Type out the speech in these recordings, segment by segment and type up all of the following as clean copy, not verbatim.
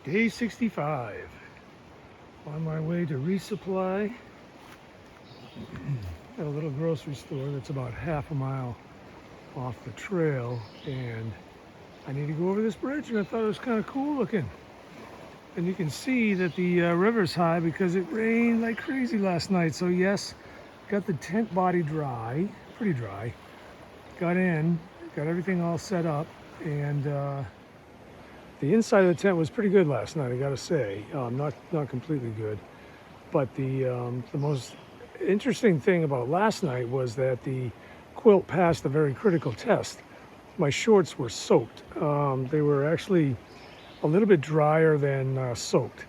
Day 65. On my way to resupply at a little grocery store that's about half a mile off the trail, and I need to go over this bridge, and I thought it was kind of cool looking. And you can see that the river's high because it rained like crazy last night. So yes, got the tent body dry, pretty dry. Got in, got everything all set up, and the inside of the tent was pretty good last night, I gotta say. Not completely good, but the most interesting thing about last night was that the quilt passed a very critical test. My shorts were soaked. They were actually a little bit drier than soaked,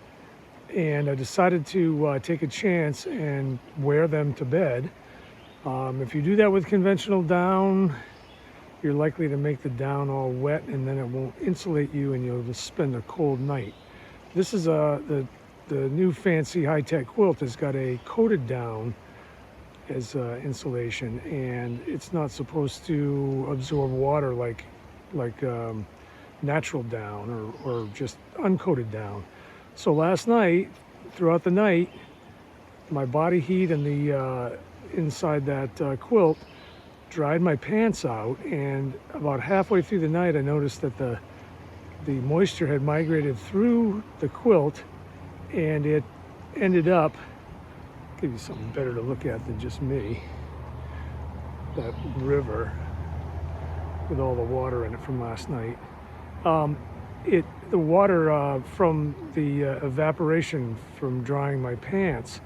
and I decided to take a chance and wear them to bed. If you do that with conventional down, you're likely to make the down all wet, and then it won't insulate you, and you'll just spend a cold night. This is the new fancy high-tech quilt has got a coated down as insulation, and it's not supposed to absorb water like natural down or just uncoated down. So last night, throughout the night, my body heat and the inside that quilt dried my pants out, and about halfway through the night I noticed that the moisture had migrated through the quilt, and it ended up, give you something better to look at than just me, that river with all the water in it from last night. The water from the evaporation from drying my pants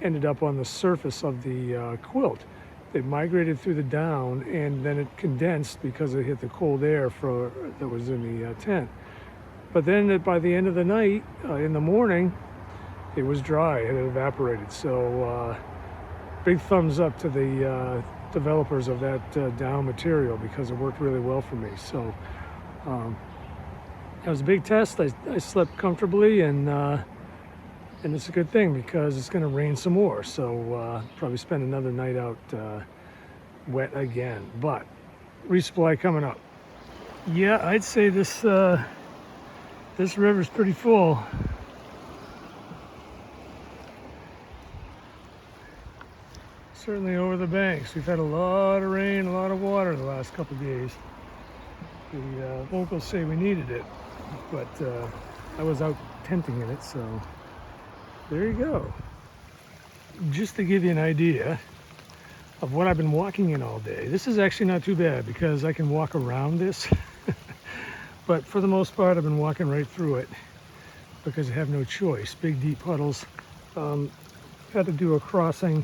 ended up on the surface of the quilt. It migrated through the down, and then it condensed because it hit the cold air that was in the tent. But then by the end of the night, in the morning, it was dry. It had evaporated. So big thumbs up to the developers of that down material, because it worked really well for me. So it was a big test. I slept comfortably, and it's a good thing because it's going to rain some more. So probably spend another night out wet again. But resupply coming up. Yeah, I'd say this river's pretty full. Certainly over the banks. We've had a lot of rain, a lot of water the last couple of days. The locals say we needed it, but I was out tenting in it, so there you go. Just to give you an idea of what I've been walking in all day. This is actually not too bad because I can walk around this. But for the most part, I've been walking right through it because I have no choice. Big, deep puddles. Had to do a crossing,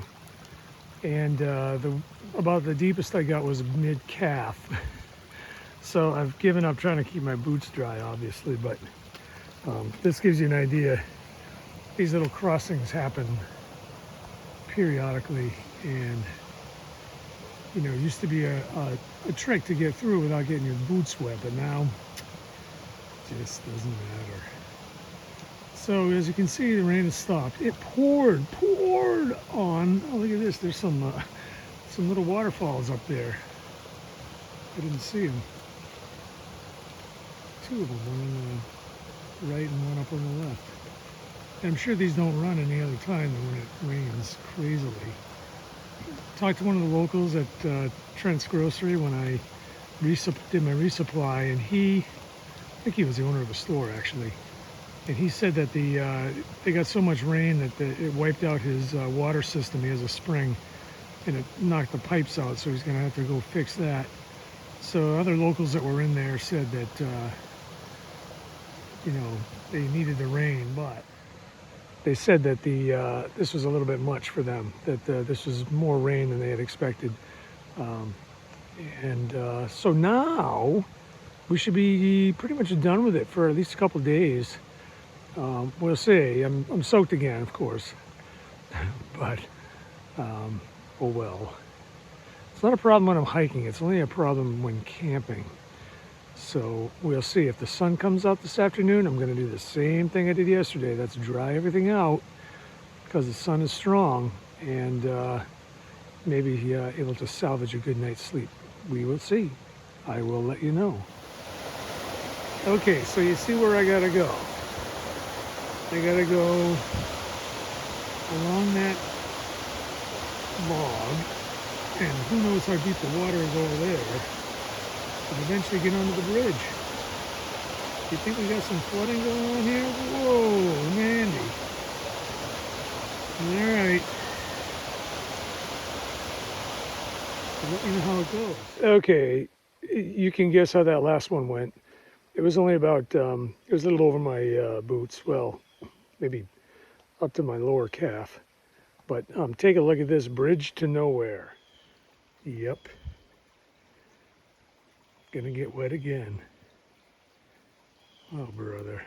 and about the deepest I got was mid-calf. So I've given up trying to keep my boots dry, obviously, but this gives you an idea. These little crossings happen periodically, and you know, it used to be a trick to get through without getting your boots wet, but now it just doesn't matter. So as you can see, the rain has stopped. It poured on. Oh, look at this. There's some little waterfalls up there. I didn't see them. Two of them, one on the right and one up on the left. I'm sure these don't run any other time than when it rains crazily. Talked to one of the locals at Trent's Grocery when I did my resupply, and I think he was the owner of the store actually, and he said that they got so much rain that it wiped out his water system. He has a spring, and it knocked the pipes out, so he's going to have to go fix that. So other locals that were in there said that you know, they needed the rain, but they said that this was a little bit much for them, that this was more rain than they had expected. So now we should be pretty much done with it for at least a couple of days. We'll see. I'm soaked again, of course, but oh well. It's not a problem when I'm hiking. It's only a problem when camping. So we'll see. If the sun comes out this afternoon, I'm going to do the same thing I did yesterday. That's dry everything out because the sun is strong, and maybe able to salvage a good night's sleep. We will see. I will let you know. Okay, so you see where I got to go. I gotta go along that log, and who knows how deep the water is over there, and eventually get onto the bridge. You think we got some flooding going on here? Whoa, Mandy. All right. Let me know how it goes. Okay, you can guess how that last one went. It was only about, it was a little over my boots. Well, maybe up to my lower calf. But take a look at this bridge to nowhere. Yep. Gonna get wet again. Oh, brother.